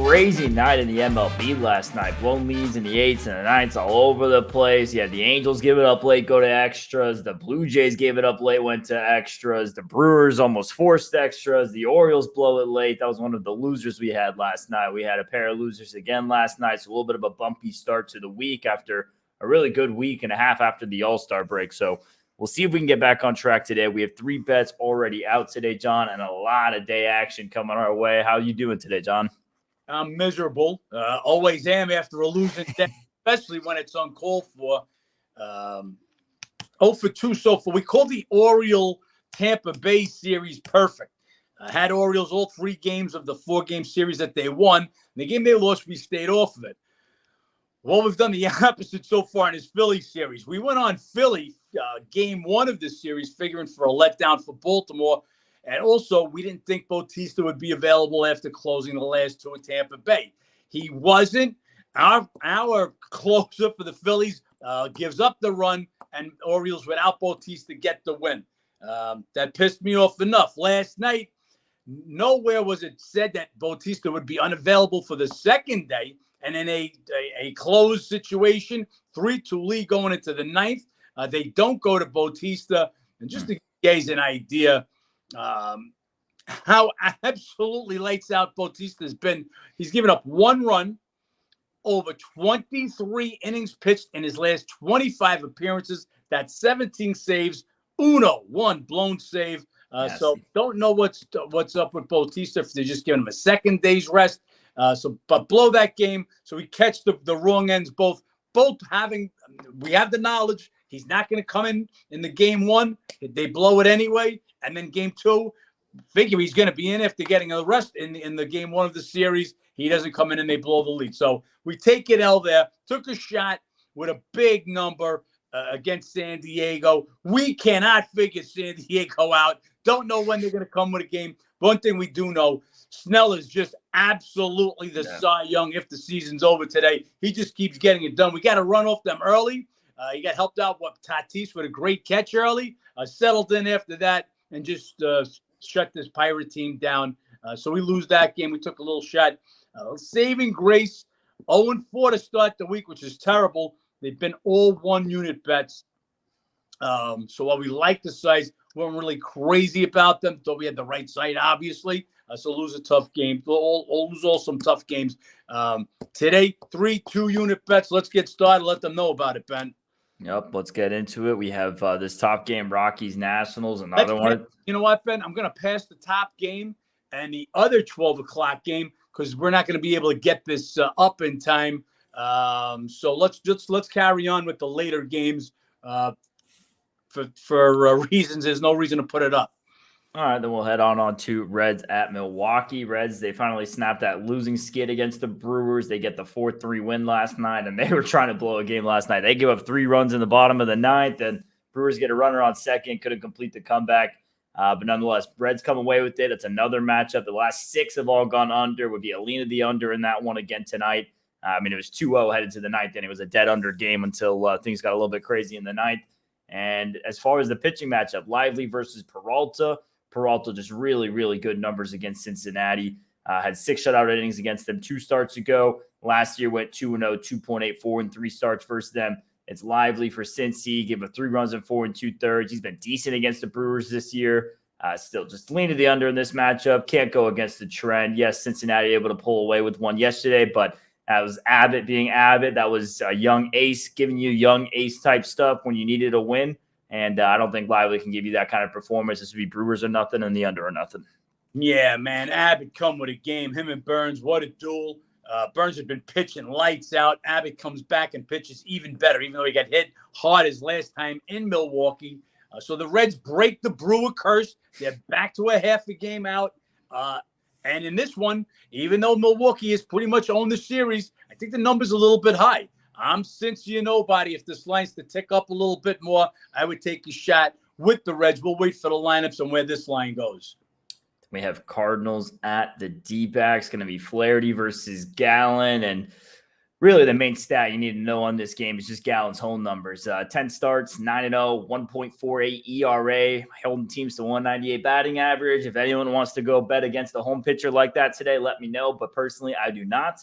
crazy night in the MLB last night. Blown leads in the 8s and the 9s all over the place. Yeah, the Angels give it up late, go to extras. The Blue Jays gave it up late, went to extras. The Brewers almost forced extras. The Orioles blow it late. That was one of the losers we had last night. We had a pair of losers again last night, so a little bit of a bumpy start to the week after a really good week and a half after the All-Star break. So we'll see if we can get back on track today. We have 3 bets already out today, John, and a lot of day action coming our way. How are you doing today, John? I'm miserable. Always am after a losing day, especially when it's uncalled for. 0 for 2 so far. We call the Oriole-Tampa Bay series perfect. Had Orioles all 3 games of the 4-game series that they won. The game they lost, we stayed off of it. Well, we've done the opposite so far in this Philly series. We went on Philly game 1 of this series, figuring for a letdown for Baltimore. And also, we didn't think Bautista would be available after closing the last 2 at Tampa Bay. He wasn't. Our closer for the Phillies gives up the run, and Orioles without Bautista get the win. That pissed me off enough. Last night, nowhere was it said that Bautista would be unavailable for the second day. And in a closed situation, 3-2 lead going into the 9th, they don't go to Bautista. And just to give you guys an idea, how absolutely lights out Bautista's been. He's given up 1 run over 23 innings pitched in his last 25 appearances. That's 17 saves, 1 blown save. Yes. So don't know what's up with Bautista if they're just giving him a second day's rest. But blow that game. So we catch the wrong ends. Both we have the knowledge. He's not going to come in the game 1. They blow it anyway. And then game 2, figure he's going to be in after getting a rest in the game 1 of the series. He doesn't come in and they blow the lead. So we take it L there. Took a shot with a big number against San Diego. We cannot figure San Diego out. Don't know when they're going to come with a game. One thing we do know, Snell is just absolutely the Cy Young if the season's over today. He just keeps getting it done. We got to run off them early. He got helped out with Tatis with a great catch early. Settled in after that and just shut this Pirate team down. So we lose that game. We took a little shot. Saving grace, 0-4 to start the week, which is terrible. They've been all 1-unit bets. So while we like the size, we weren't really crazy about them. Thought we had the right side, obviously. So lose a tough game. Lose all some tough games. Today, 3 2-unit bets. Let's get started. Let them know about it, Ben. Yep, let's get into it. We have this top game, Rockies Nationals, another one. You know what, Ben? I'm going to pass the top game and the other 12 o'clock game because we're not going to be able to get this up in time. So let's carry on with the later games. For reasons, there's no reason to put it up. All right, then we'll head on to Reds at Milwaukee. Reds, they finally snapped that losing skid against the Brewers. They get the 4-3 win last night, and they were trying to blow a game last night. They give up 3 runs in the bottom of the 9th, and Brewers get a runner on second, couldn't complete the comeback. But nonetheless, Reds come away with it. It's another matchup. The last 6 have all gone under. Would be Alina the under in that one again tonight. It was 2-0 headed to the 9th, and it was a dead under game until things got a little bit crazy in the 9th. And as far as the pitching matchup, Lively versus Peralta. Peralta just really, really good numbers against Cincinnati. Had 6 shutout innings against them 2 starts ago. Last year went 2-0, 2.84 in 3 starts versus them. It's Lively for Cincy. Give a 3 runs in 4 2/3. He's been decent against the Brewers this year. Still just lean to the under in this matchup. Can't go against the trend. Yes, Cincinnati able to pull away with one yesterday, but that was Abbott being Abbott. That was a young ace giving you young ace type stuff when you needed a win. And I don't think Lively can give you that kind of performance. This would be Brewers or nothing and the under or nothing. Yeah, man. Abbott come with a game. Him and Burns, what a duel. Burns had been pitching lights out. Abbott comes back and pitches even better, even though he got hit hard his last time in Milwaukee. So the Reds break the Brewer curse. They're back to a half a game out. And in this one, even though Milwaukee has pretty much owned the series, I think the number's a little bit high. I'm Cincy nobody. If this line's to tick up a little bit more, I would take a shot with the Reds. We'll wait for the lineups and where this line goes. We have Cardinals at the D-backs. Going to be Flaherty versus Gallen. And Really, the main stat you need to know on this game is just Gallen's home numbers. 10 starts, 9-0, 1.48 ERA, holding teams to 198 batting average. If anyone wants to go bet against a home pitcher like that today, let me know. But personally, I do not.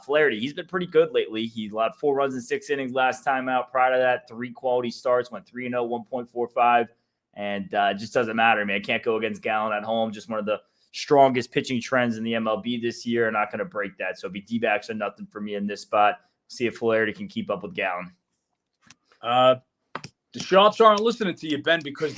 Flaherty, he's been pretty good lately. He allowed 4 runs in 6 innings last time out. Prior to that, 3 quality starts, went 3-0, 1.45. And it just doesn't matter, man. Can't go against Gallen at home. Just one of the strongest pitching trends in the MLB this year. Not going to break that. So it'll be D-backs or nothing for me in this spot. See if Flaherty can keep up with Gallen. The sharps aren't listening to you, Ben, because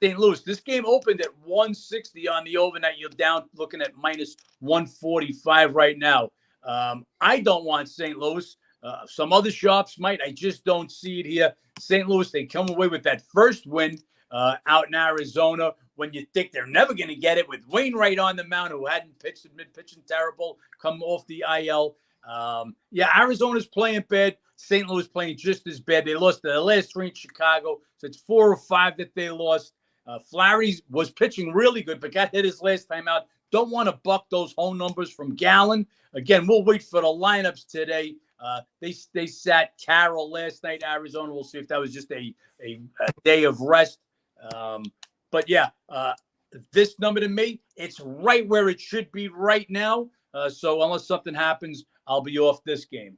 St. Louis, this game opened at 160 on the overnight. You're down looking at minus 145 right now. I don't want St. Louis. Some other shops might. I just don't see it here. St. Louis, they come away with that first win out in Arizona when you think they're never going to get it, with Wainwright on the mound, who hadn't pitched, had been pitching terrible, come off the IL. Arizona's playing bad. St. Louis playing just as bad. They lost their last 3 in Chicago, so it's 4 or 5 that they lost. Flaherty was pitching really good, but got hit his last time out. Don't want to buck those home numbers from Gallen. Again, we'll wait for the lineups today. They sat Carroll last night, Arizona. We'll see if that was just a day of rest. But yeah, this number to me, it's right where it should be right now. So unless something happens, I'll be off this game.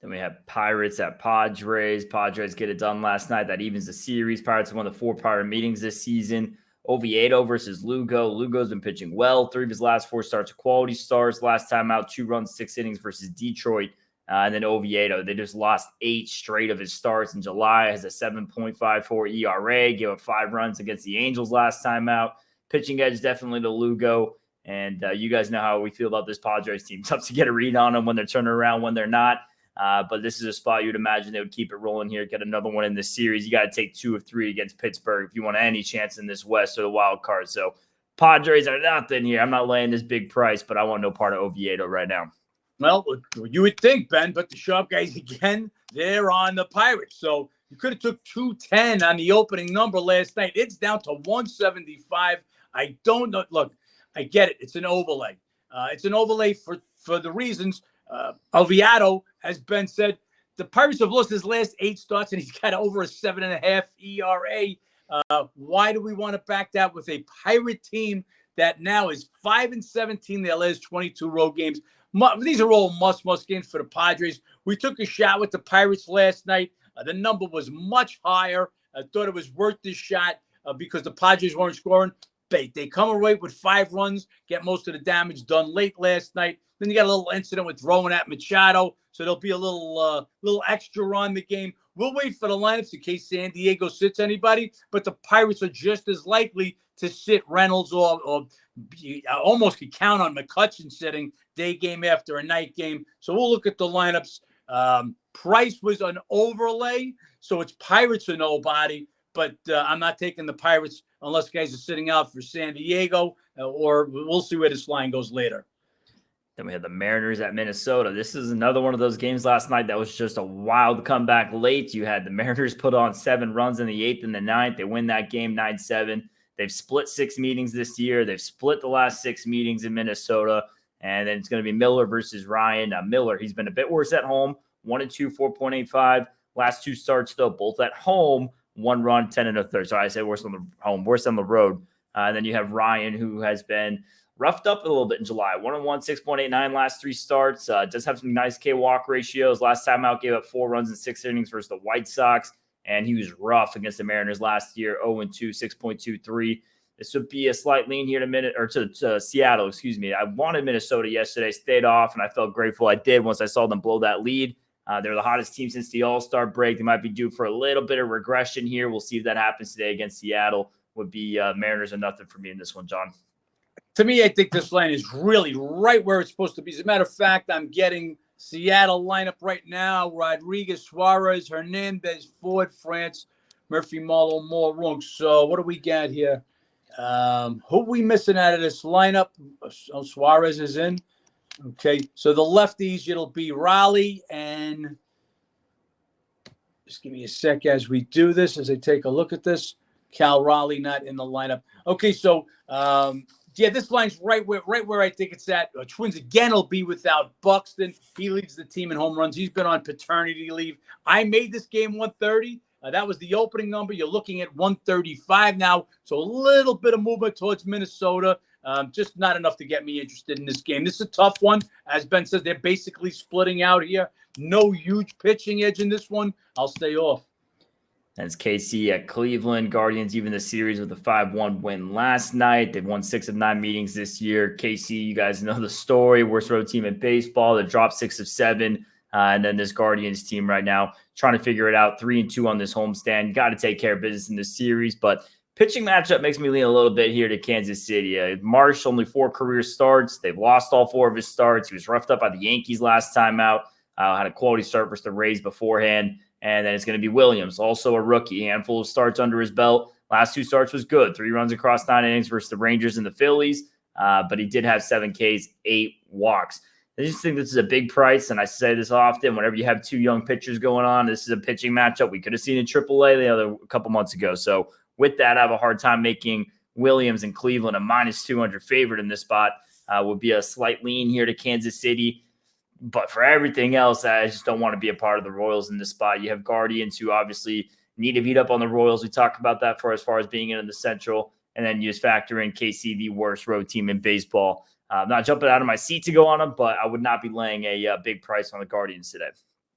Then we have Pirates at Padres. Padres get it done last night. That evens the series. Pirates won the 4 prior meetings this season. Oviedo versus Lugo. Lugo's been pitching well. 3 of his last 4 starts are quality starts. Last time out, 2 runs, 6 innings versus Detroit. And then Oviedo, they just lost 8 straight of his starts in July. Has a 7.54 ERA. Gave up 5 runs against the Angels last time out. Pitching edge definitely to Lugo. And you guys know how we feel about this Padres team. Tough to get a read on them when they're turning around, when they're not. But this is a spot you'd imagine they would keep it rolling here, get another one in this series. You got to take 2 of 3 against Pittsburgh if you want any chance in this West or the wild card. So Padres are nothing here. I'm not laying this big price, but I want no part of Oviedo right now. Well, you would think, Ben, but the sharp guys, again, they're on the Pirates. So you could have took 210 on the opening number last night. It's down to 175. I don't know. Look, I get it. It's an overlay. It's an overlay for the reasons. Oviedo, as Ben said, the Pirates have lost his last 8 starts, and he's got over a 7.5 ERA. Why do we want to back that with a Pirate team that now is 5-17 their last 22 road games? These are all must games for the Padres. We took a shot with the Pirates last night. The number was much higher. I thought it was worth this shot because the Padres weren't scoring. They come away with 5 runs, get most of the damage done late last night. Then you got a little incident with throwing at Machado, so there'll be a little extra on the game. We'll wait for the lineups in case San Diego sits anybody, but the Pirates are just as likely to sit Reynolds or almost could count on McCutchen sitting day game after a night game. So we'll look at the lineups. Price was an overlay, so it's Pirates or nobody, but I'm not taking the Pirates unless guys are sitting out for San Diego, or we'll see where this line goes later. Then we had the Mariners at Minnesota. This is another one of those games last night that was just a wild comeback late. You had the Mariners put on 7 runs in the 8th and the 9th. They win that game 9-7. They've split 6 meetings this year. They've split the last 6 meetings in Minnesota. And then it's going to be Miller versus Ryan. Miller, he's been a bit worse at home. 1-2, 4.85. Last 2 starts, though, both at home. 1 run, 10 1/3. So I say worse on the home, worse on the road. And then you have Ryan, who has been roughed up a little bit in July. 1-1, 6.89 last 3 starts. Does have some nice K-walk ratios. Last time out, gave up 4 runs in 6 innings versus the White Sox. And he was rough against the Mariners last year. 0-2, 6.23. This would be a slight lean here to Seattle. Excuse me. I wanted Minnesota yesterday, stayed off, and I felt grateful I did once I saw them blow that lead. They're the hottest team since the All-Star break. They might be due for a little bit of regression here. We'll see if that happens today against Seattle. Would be Mariners or nothing for me in this one, John. To me, I think this line is really right where it's supposed to be. As a matter of fact, I'm getting Seattle lineup right now. Rodriguez, Suarez, Hernandez, Ford, France, Murphy, Marlowe, Moore, Runk. So what do we got here? Who are we missing out of this lineup? Oh, Suarez is in. Okay, so the lefties, it'll be Raleigh and just give me a sec as we do this, as I take a look at this. Cal Raleigh not in the lineup. Okay, so Yeah, this line's right where I think it's at. Twins again will be without Buxton. He leads the team in home runs. He's been on paternity leave. I made this game 130. That was the opening number. You're looking at 135 now. So a little bit of movement towards Minnesota. Just not enough to get me interested in this game. This is a tough one. As Ben says, they're basically splitting out here. No huge pitching edge in this one. I'll stay off. That's KC at Cleveland. Guardians even the series with a 5-1 win last night. They've won 6 of 9 meetings this year. KC, you guys know the story. Worst road team in baseball. They dropped 6 of 7. And then this Guardians team right now trying to figure it out. 3-2 on this homestand. Got to take care of business in this series. But pitching matchup makes me lean a little bit here to Kansas City. Marsh, only 4 career starts. They've lost all 4 of his starts. He was roughed up by the Yankees last time out. Had a quality start versus the Rays beforehand. And then it's going to be Williams, also a rookie, handful of starts under his belt. Last 2 starts was good. 3 runs across 9 innings versus the Rangers and the Phillies. But he did have 7 Ks, 8 walks. I just think this is a big price, and I say this often. Whenever you have 2 young pitchers going on, this is a pitching matchup we could have seen in AAA a couple months ago. So with that, I have a hard time making Williams and Cleveland a -200 favorite in this spot. Would be a slight lean here to Kansas City. But for everything else, I just don't want to be a part of the Royals in this spot. You have Guardians who obviously need to beat up on the Royals. We talked about that for as far as being in the Central. And then you just factor in KC, the worst road team in baseball. I'm not jumping out of my seat to go on them, but I would not be laying a big price on the Guardians today.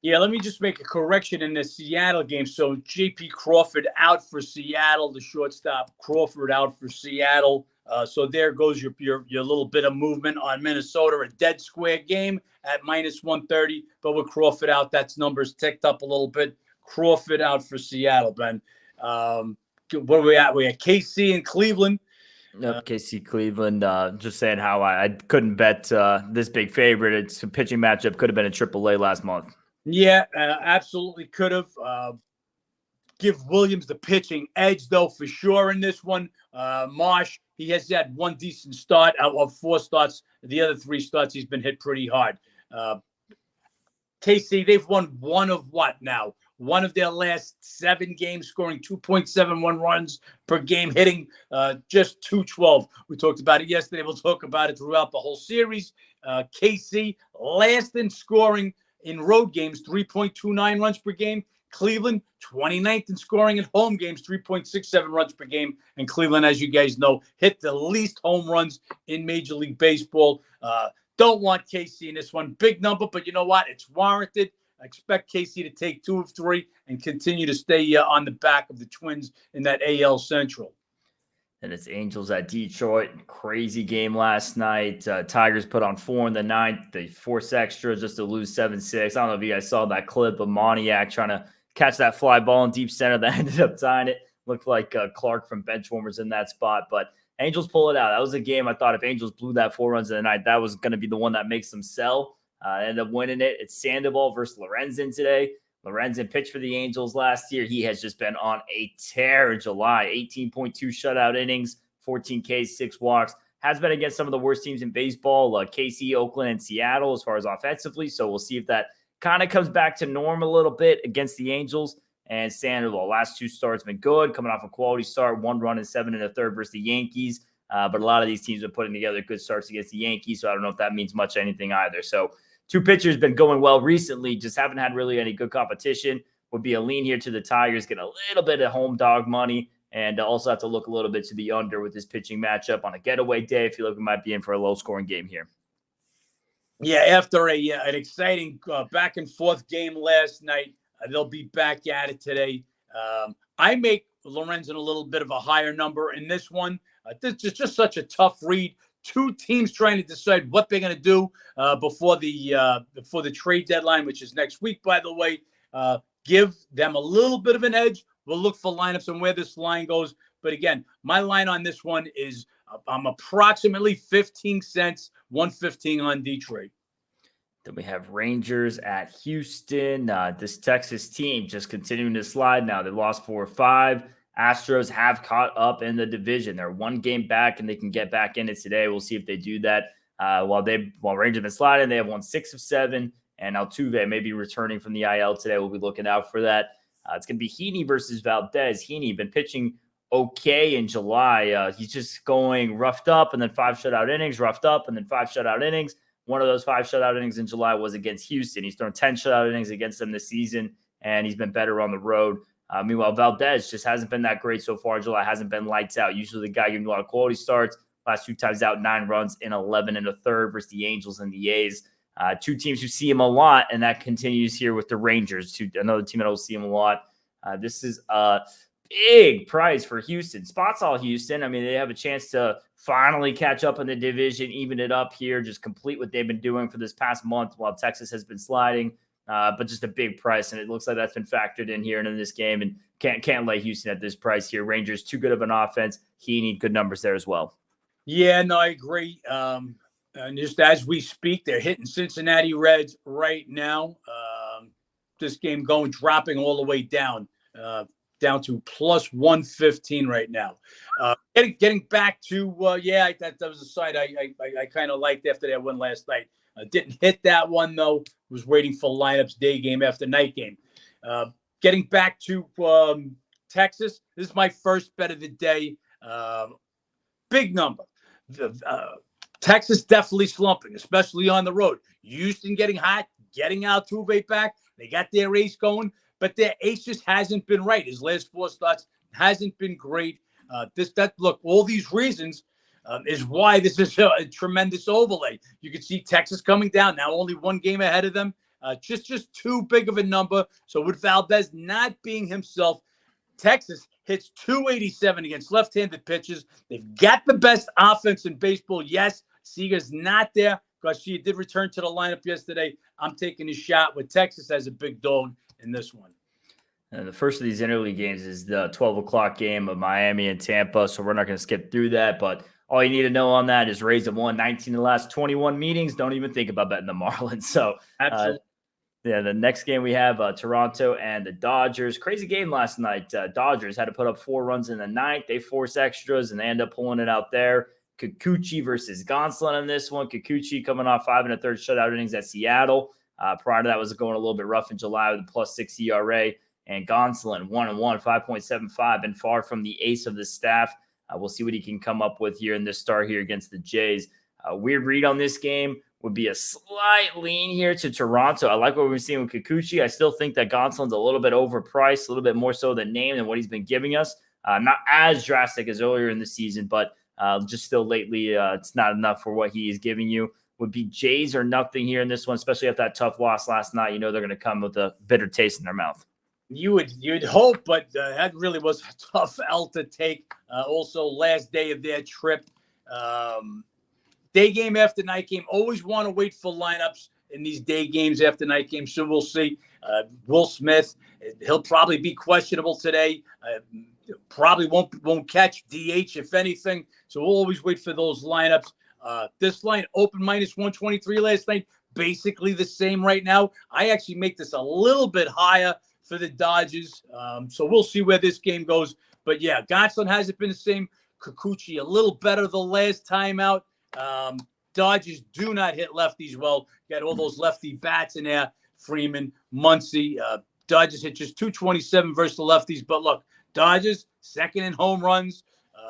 Yeah, let me just make a correction in the Seattle game. So J.P. Crawford out for Seattle, the shortstop. Crawford out for Seattle. So there goes your little bit of movement on Minnesota, a dead square game at -130. But with Crawford out, that's numbers ticked up a little bit. Crawford out for Seattle, Ben. Where are we at? We're at KC and Cleveland. Yep, KC Cleveland. Just saying how I couldn't bet this big favorite. It's a pitching matchup. Could have been a AAA last month. Yeah, absolutely could have. Give Williams the pitching edge, though, for sure in this one. Marsh, he has had 1 decent start out of 4 starts. The other 3 starts, he's been hit pretty hard. KC, they've won 1 of what now? 1 of their last 7 games, scoring 2.71 runs per game, hitting just .212. We talked about it yesterday. We'll talk about it throughout the whole series. KC, last in scoring in road games, 3.29 runs per game. Cleveland, 29th in scoring in home games, 3.67 runs per game. And Cleveland, as you guys know, hit the least home runs in Major League Baseball. Don't want KC in this one. Big number, but you know what? It's warranted. I expect KC to take 2 of 3 and continue to stay on the back of the Twins in that AL Central. And it's Angels at Detroit. Crazy game last night. Tigers put on 4 in the 9th. They forced extras just to lose 7-6. I don't know if you guys saw that clip of Moniak trying to catch that fly ball in deep center that ended up tying it. Looked like Clark from Benchwarmers in that spot. But Angels pull it out. That was a game I thought if Angels blew that 4 runs in the night, that was going to be the one that makes them sell. Ended up winning it. It's Sandoval versus Lorenzen today. Lorenzen pitched for the Angels last year. He has just been on a tear in July. 18.2 shutout innings, 14 Ks, 6 walks. Has been against some of the worst teams in baseball, KC, Oakland, and Seattle as far as offensively. So we'll see if that kind of comes back to norm a little bit against the Angels. And Sandoval, last 2 starts been good, coming off a quality start, 1 run and 7 1/3 versus the Yankees. But a lot of these teams are putting together good starts against the Yankees. So I don't know if that means much anything either. So 2 pitchers been going well recently, just haven't had really any good competition. Would be a lean here to the Tigers, get a little bit of home dog money, and also have to look a little bit to the under with this pitching matchup on a getaway day. I feel like we might be in for a low-scoring game here. Yeah, after an exciting back and forth game last night, they'll be back at it today. I make Lorenzen a little bit of a higher number in this one. This is just such a tough read. 2 teams trying to decide what they're going to do before the trade deadline, which is next week, by the way. Give them a little bit of an edge. We'll look for lineups and where this line goes. But again, my line on this one is I'm approximately 15 cents, 115 on Detroit. Then we have Rangers at Houston. This Texas team just continuing to slide now. They lost 4 or 5. Astros have caught up in the division. They're 1 game back, and they can get back in it today. We'll see if they do that. While Rangers have been sliding, they have won 6 of 7, and Altuve may be returning from the IL today. We'll be looking out for that. It's going to be Heaney versus Valdez. Heaney been pitching okay in July. He's just going roughed up and then 5 shutout innings, roughed up and then 5 shutout innings. One of those 5 shutout innings in July was against Houston. He's thrown 10 shutout innings against them this season, and he's been better on the road. Meanwhile, Valdez just hasn't been that great so far in July, hasn't been lights out. Usually the guy giving a lot of quality starts. Last 2 times out, 9 runs in 11 1/3 versus the Angels and the A's. 2 teams who see him a lot, and that continues here with the Rangers, another team that will see him a lot. This is a big price for Houston. Spots all Houston. I mean, they have a chance to finally catch up in the division, even it up here, just complete what they've been doing for this past month while Texas has been sliding. But just a big price, and it looks like that's been factored in here and in this game, and can't lay Houston at this price here. Rangers too good of an offense. He need good numbers there as well. Yeah, no, I agree. And just as we speak, they're hitting Cincinnati Reds right now. This game dropping all the way down to plus 115 right now. Getting back to that was a side I kind of liked after that one last night. Didn't hit that one though. Was waiting for lineups, day game after night game. Getting back to Texas, this is my first bet of the day. Big number. Texas definitely slumping, especially on the road. Houston getting hot, getting Altuve back. They got their ace going, but their ace just hasn't been right. His last 4 starts hasn't been great. Look, all these reasons is why this is a tremendous overlay. You can see Texas coming down now, only 1 game ahead of them. Just too big of a number. So with Valdez not being himself, Texas hits 287 against left-handed pitchers. They've got the best offense in baseball. Yes, Seager's not there. Garcia did return to the lineup yesterday. I'm taking a shot with Texas as a big dog in this one. And the first of these interleague games is the 12 o'clock game of Miami and Tampa, so we're not going to skip through that. But all you need to know on that is Rays have won 19 of the last 21 meetings. Don't even think about betting the Marlins. So, absolutely. The next game we have Toronto and the Dodgers. Crazy game last night. Dodgers had to put up 4 runs in the 9th. They force extras, and they end up pulling it out there. Kikuchi versus Gonsolin in this one. Kikuchi coming off 5 1/3 shutout innings at Seattle. Prior to that was going a little bit rough in July with a +6 ERA. And Gonsolin 1-1, 5.75, and far from the ace of the staff. We'll see what he can come up with here in this start here against the Jays. Weird read on this game would be a slight lean here to Toronto. I like what we're seeing with Kikuchi. I still think that Gonsolin's a little bit overpriced, a little bit more so than name than what he's been giving us. Not as drastic as earlier in the season, but just still lately, it's not enough for what he is giving you. Would be Jays or nothing here in this one, especially after that tough loss last night. You know they're going to come with a bitter taste in their mouth. You'd hope, but that really was a tough L to take. Also, last day of their trip. Day game after night game. Always want to wait for lineups in these day games after night games. So we'll see. Will Smith, he'll probably be questionable today. Probably won't catch DH if anything. So we'll always wait for those lineups. This line open -123 last night. Basically the same right now. I actually make this a little bit higher for the Dodgers. So we'll see where this game goes. But yeah, Gonsolin hasn't been the same. Kikuchi a little better the last time out. Dodgers do not hit lefties well. Got all those lefty bats in there. Freeman, Muncy. Dodgers hit just 227 versus the lefties. But look, Dodgers second in home runs,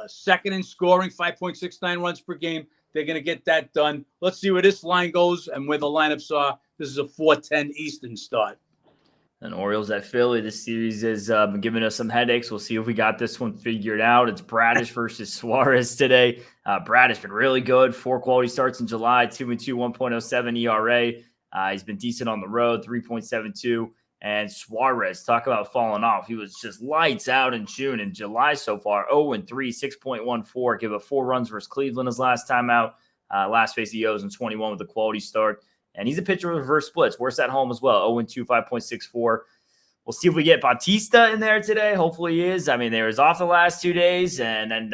second in scoring, 5.69 runs per game. They're going to get that done. Let's see where this line goes and where the lineups are. This is a 4:10 Eastern start. And Orioles at Philly. This series has been giving us some headaches. We'll see if we got this one figured out. It's Bradish versus Suarez today. Bradish been really good. 4 quality starts in July, 2-2, 1.07 ERA. He's been decent on the road, 3.72. And Suarez, talk about falling off. He was just lights out in June and July so far. 0-3, 6.14. Give up 4 runs versus Cleveland his last time out. Last face he owes in 21 with a quality start. And he's a pitcher with reverse splits. Worse at home as well. 0-2, 5.64. We'll see if we get Bautista in there today. Hopefully he is. I mean, they was off the last 2 days, and then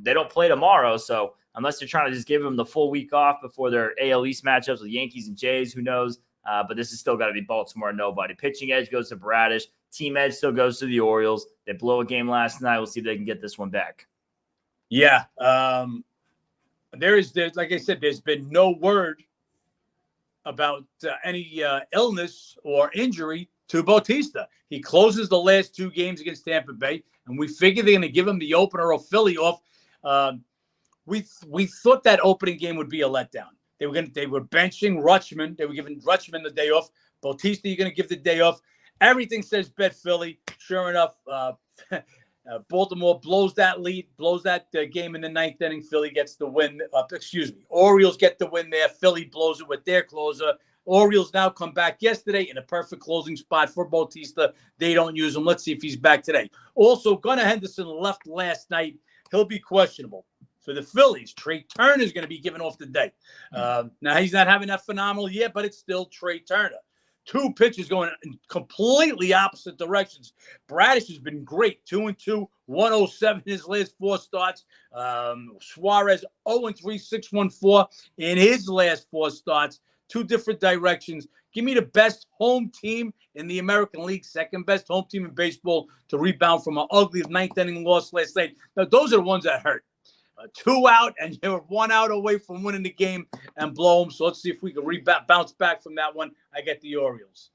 they don't play tomorrow. So unless they're trying to just give him the full week off before their AL East matchups with Yankees and Jays, who knows? But this is still got to be Baltimore. Nobody. Pitching edge goes to Bradish. Team edge still goes to the Orioles. They blow a game last night. We'll see if they can get this one back. Yeah. There's like I said, there's been no word about any illness or injury to Bautista. He closes the last 2 games against Tampa Bay, and we figure they're going to give him the opener of Philly off. We thought that opening game would be a letdown. They were benching Rutschman. They were giving Rutschman the day off. Bautista, you're going to give the day off. Everything says bet Philly. Sure enough, Baltimore blows that lead, blows that game in the 9th inning. Philly gets the win. Orioles get the win there. Philly blows it with their closer. Orioles now come back yesterday in a perfect closing spot for Bautista. They don't use him. Let's see if he's back today. Also, Gunnar Henderson left last night. He'll be questionable. For the Phillies, Trey Turner is going to be given off the day. Now, he's not having that phenomenal year, but it's still Trey Turner. 2 pitches going in completely opposite directions. Bradish has been great. 2-2, 107 in his last 4 starts. Suarez 0-3, 614 in his last 4 starts. 2 different directions. Give me the best home team in the American League, second best home team in baseball to rebound from an ugly 9th inning loss last night. Now, those are the ones that hurt. 2 out, and you're 1 out away from winning the game and blow them. So let's see if we can bounce back from that one. I get the Orioles.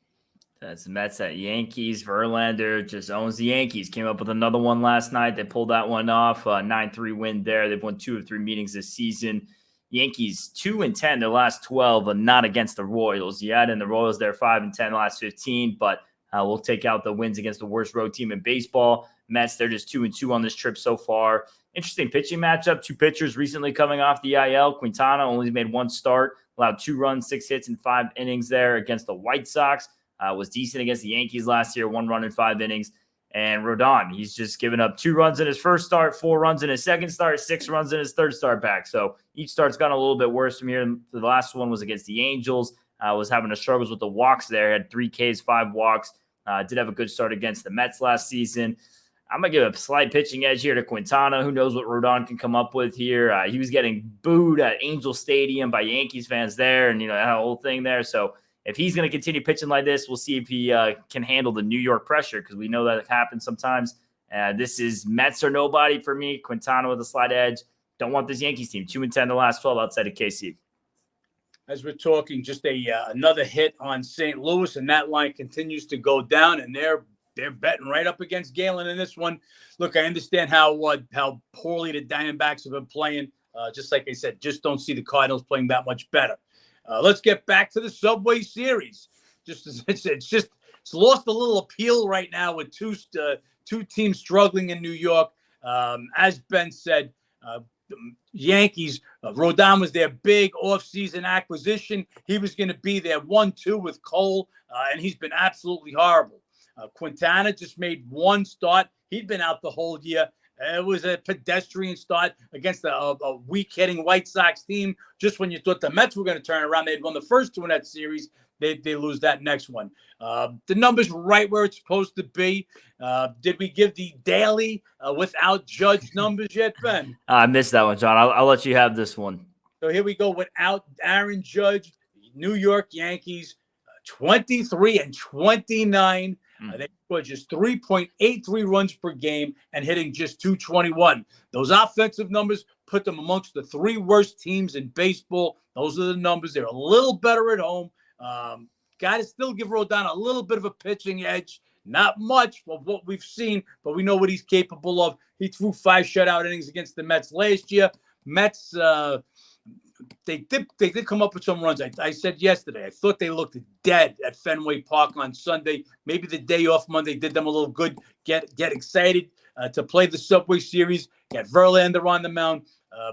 That's the Mets at Yankees. Verlander just owns the Yankees. Came up with another one last night. They pulled that one off. 9-3 win there. They've won 2 of 3 meetings this season. Yankees 2-10 their last 12, but not against the Royals yet. And the Royals, they're 5-10 the last 15, but we'll take out the wins against the worst road team in baseball. Mets, they're just 2-2 on this trip so far. Interesting pitching matchup. 2 pitchers recently coming off the IL. Quintana only made 1 start, allowed 2 runs, 6 hits in 5 innings there against the White Sox. Was decent against the Yankees last year, 1 run in 5 innings. And Rodon, he's just given up 2 runs in his first start, 4 runs in his second start, 6 runs in his third start back. So each start's gotten a little bit worse from here. The last one was against the Angels. Was having a struggles with the walks there. Had 3 Ks, 5 walks. Did have a good start against the Mets last season. I'm going to give a slight pitching edge here to Quintana. Who knows what Rodon can come up with here. He was getting booed at Angel Stadium by Yankees fans there, and that whole thing there. So if he's going to continue pitching like this, we'll see if he can handle the New York pressure, because we know that happens sometimes. This is Mets or nobody for me. Quintana with a slight edge. Don't want this Yankees team. 2-10 the last 12 outside of KC. As we're talking, just another hit on St. Louis, and that line continues to go down, and they're betting right up against Galen in this one. Look, I understand how poorly the Diamondbacks have been playing. Just like I said, just don't see the Cardinals playing that much better. Let's get back to the Subway Series. It's lost a little appeal right now with two teams struggling in New York. As Ben said, Yankees, Rodon was their big offseason acquisition. He was going to be their 1-2 with Cole, and he's been absolutely horrible. Quintana just made 1 start. He'd been out the whole year. It was a pedestrian start against a weak-hitting White Sox team. Just when you thought the Mets were going to turn around, they'd won the first 2 in that series. They lose that next one. The number's right where it's supposed to be. Did we give the daily without Judge numbers yet, Ben? I missed that one, John. I'll let you have this one. So here we go. Without Aaron Judge, New York Yankees, 23-29. They scored just 3.83 runs per game and hitting just 221. Those offensive numbers put them amongst the 3 worst teams in baseball. Those are the numbers. They're a little better at home. Got to still give Rodon a little bit of a pitching edge. Not much of what we've seen, but we know what he's capable of. He threw 5 shutout innings against the Mets last year. Mets, they did come up with some runs. I said yesterday, I thought they looked dead at Fenway Park on Sunday. Maybe the day off Monday did them a little good. Get excited to play the Subway Series. Got Verlander on the mound.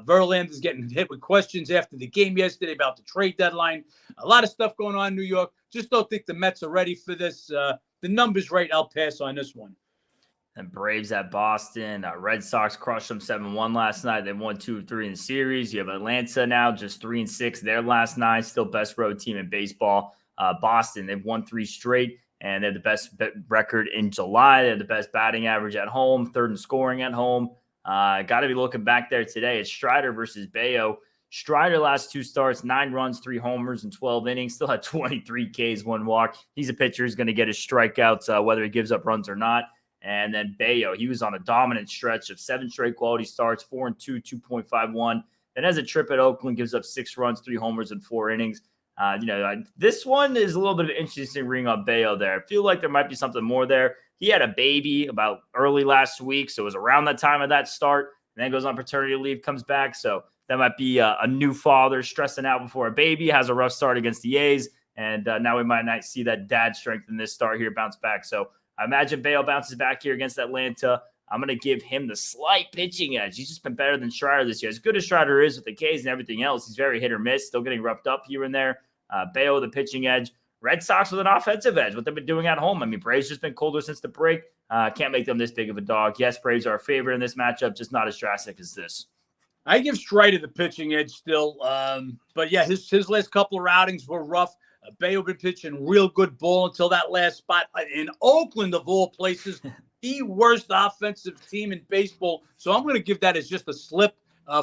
Verlander's getting hit with questions after the game yesterday about the trade deadline. A lot of stuff going on in New York. Just don't think the Mets are ready for this. The number's right. I'll pass on this one. And Braves at Boston. Red Sox crushed them 7-1 last night. They won 2 of 3 in the series. You have Atlanta now just 3-6 their last 9. Still best road team in baseball. Boston, they've won 3 straight, and they're the best record in July. They're the best batting average at home, 3rd in scoring at home. Got to be looking back there today. It's Strider versus Bayo. Strider last 2 starts, 9 runs, 3 homers in 12 innings. Still had 23 Ks, 1 walk. He's a pitcher who's going to get his strikeouts, whether he gives up runs or not. And then Bayo, he was on a dominant stretch of 7 straight quality starts, 4-2, 2.51. Then has a trip at Oakland, gives up 6 runs, 3 homers in 4 innings. This one is a little bit of an interesting ring on Bayo there. I feel like there might be something more there. He had a baby about early last week, so it was around that time of that start, and then goes on paternity leave, comes back. So that might be a new father stressing out before a baby, has a rough start against the A's, and now we might not see that dad strength in this start here bounce back. So I imagine Bayo bounces back here against Atlanta. I'm going to give him the slight pitching edge. He's just been better than Strider this year. As good as Strider is with the Ks and everything else, he's very hit or miss, still getting roughed up here and there. Bayo, the pitching edge. Red Sox with an offensive edge, what they've been doing at home. I mean, Braves just been colder since the break. Can't make them this big of a dog. Yes, Braves are a favorite in this matchup, just not as drastic as this. I give Strider the pitching edge still. But yeah, his last couple of outings were rough. Bayo been pitching real good ball until that last spot in Oakland, of all places, the worst offensive team in baseball. So I'm going to give that as just a slip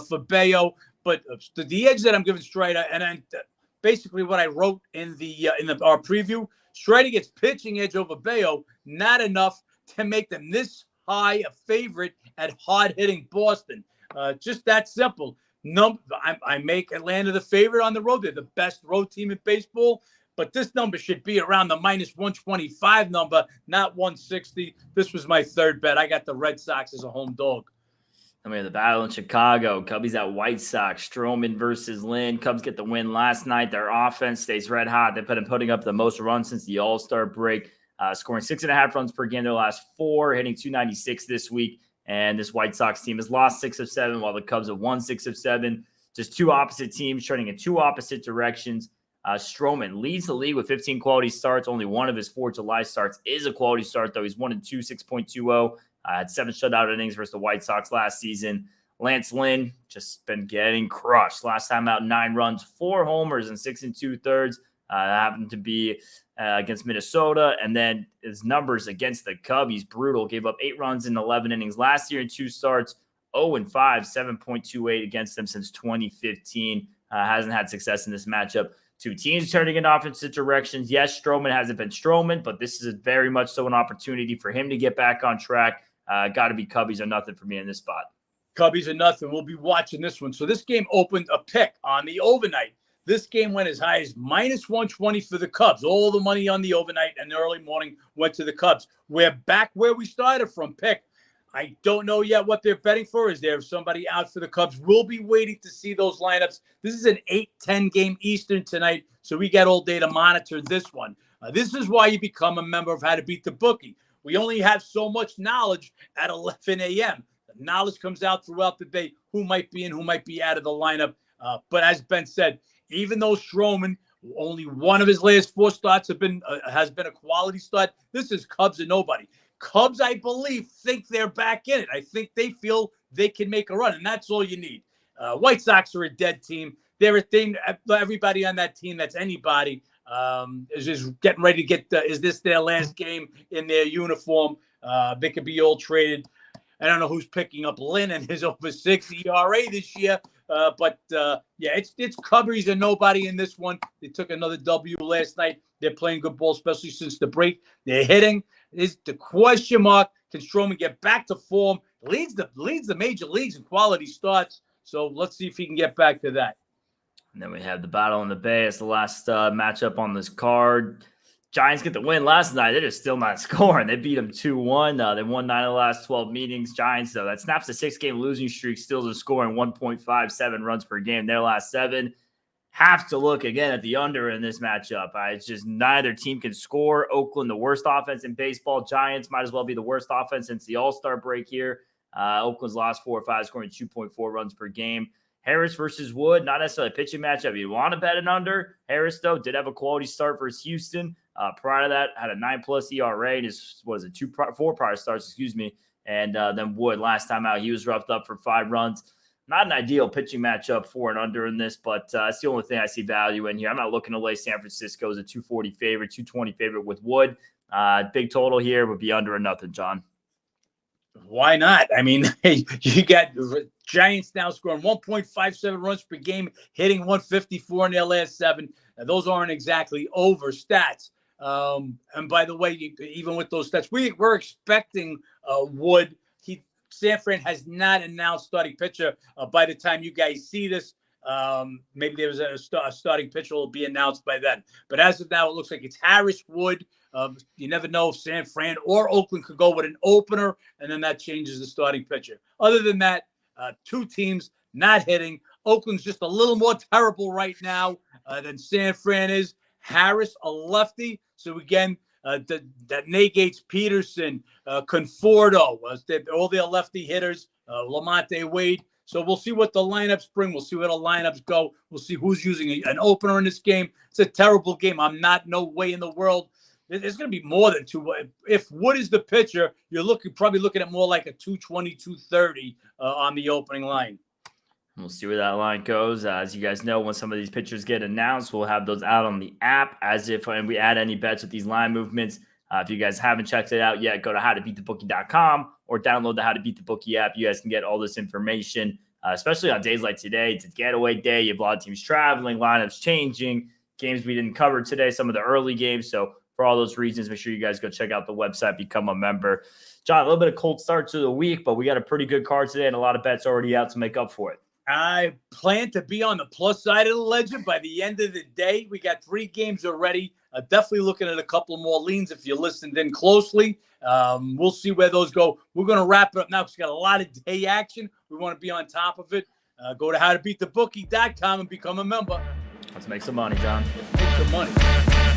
for Bayo. But the edge that I'm giving Strider, and then basically what I wrote in our preview, Strider gets pitching edge over Bayo, not enough to make them this high a favorite at hard-hitting Boston. Just that simple. I make Atlanta the favorite on the road. They're the best road team in baseball, but this number should be around the minus 125 number, not 160. This was my third bet. I got the Red Sox as a home dog. I mean, the battle in Chicago, Cubbies at White Sox, Stroman versus Lynn. Cubs get the win last night. Their offense stays red hot. They've been putting up the most runs since the All-Star break, scoring 6.5 runs per game their last 4, hitting 296 this week. And this White Sox team has lost 6 of 7, while the Cubs have won 6 of 7. Just two opposite teams trending in two opposite directions. Stroman leads the league with 15 quality starts. Only one of his 4 July starts is a quality start, though. He's 1-2, 6.20. Had 7 shutout innings versus the White Sox last season. Lance Lynn just been getting crushed. Last time out, 9 runs, 4 homers, and 6 2/3. Happened to be against Minnesota. And then his numbers against the Cubbies, brutal. Gave up 8 runs in 11 innings last year in 2 starts. 0-5, 7.28 against them since 2015. Hasn't had success in this matchup. 2 teams turning in opposite directions. Yes, Stroman hasn't been Stroman, but this is very much so an opportunity for him to get back on track. Got to be Cubbies or nothing for me in this spot. Cubbies or nothing. We'll be watching this one. So this game opened a pick on the overnight. This game went as high as minus 120 for the Cubs. All the money on the overnight and the early morning went to the Cubs. We're back where we started from, pick. I don't know yet what they're betting for. Is there somebody out for the Cubs? We'll be waiting to see those lineups. This is an 8-10 game Eastern tonight, so we got all day to monitor this one. This is why you become a member of How to Beat the Bookie. We only have so much knowledge at 11 a.m. The knowledge comes out throughout the day, who might be in, who might be out of the lineup. But as Ben said, even though Stroman, only one of his last 4 starts has been a quality start, this is Cubs and nobody. Cubs, I believe, think they're back in it. I think they feel they can make a run, and that's all you need. White Sox are a dead team. They're a thing. Everybody on that team, that's anybody, is just getting ready to get is this their last game in their uniform? They could be all traded. I don't know who's picking up Lynn and his over 6 ERA this year. But it's Cubbies and nobody in this one. They took another W last night. They're playing good ball, especially since the break. They're hitting. Is the question mark? Can Stroman get back to form? Leads the major leagues in quality starts. So let's see if he can get back to that. And then we have the battle in the Bay. It's the last matchup on this card. Giants get the win last night. They're just still not scoring. They beat them 2-1. They won 9 of the last 12 meetings. Giants, though, that snaps a 6-game losing streak, still just scoring 1.57 runs per game their last 7. Have to look again at the under in this matchup. It's just neither team can score. Oakland, the worst offense in baseball. Giants might as well be the worst offense since the All-Star break here. Oakland's lost 4 or 5, scoring 2.4 runs per game. Harris versus Wood, not necessarily a pitching matchup. You want to bet an under. Harris, though, did have a quality start versus Houston. Prior to that, had a 9+ ERA in his, 4 prior starts, And then Wood, last time out, he was roughed up for 5 runs. Not an ideal pitching matchup for an under in this, but it's the only thing I see value in here. I'm not looking to lay San Francisco as a 240 favorite, 220 favorite with Wood. Big total here would be under or nothing, John. Why not? I mean, you got Giants now scoring 1.57 runs per game, hitting 154 in their last 7. Now, those aren't exactly over stats. And by the way, even with those stats, we're expecting Wood. San Fran has not announced starting pitcher by the time you guys see this. Maybe there was a starting pitcher will be announced by then. But as of now, it looks like it's Harris Wood. You never know if San Fran or Oakland could go with an opener, and then that changes the starting pitcher. Other than that, two teams not hitting. Oakland's just a little more terrible right now than San Fran is. Harris, a lefty. So again, that negates Peterson, Conforto, all their lefty hitters, Lamonte Wade. So we'll see what the lineups bring. We'll see where the lineups go. We'll see who's using an opener in this game. It's a terrible game. No way in the world. There's going to be more than two. If Wood is the pitcher, you're probably looking at more like a 220, 230 on the opening line. We'll see where that line goes. As you guys know, when some of these pitchers get announced, we'll have those out on the app and we add any bets with these line movements. If you guys haven't checked it out yet, go to howtobeatthebookie.com or download the How to Beat the Bookie app. You guys can get all this information, especially on days like today. It's a getaway day. You have a lot of teams traveling, lineups changing, games we didn't cover today, some of the early games. So for all those reasons, make sure you guys go check out the website, become a member. John, a little bit of cold start to the week, but we got a pretty good card today and a lot of bets already out to make up for it. I plan to be on the plus side of the ledger by the end of the day. We got 3 games already. Definitely looking at a couple more leans if you listened in closely. We'll see where those go. We're going to wrap it up now because we got a lot of day action. We want to be on top of it. Go to howtobeatthebookie.com and become a member. Let's make some money, John. Make some money.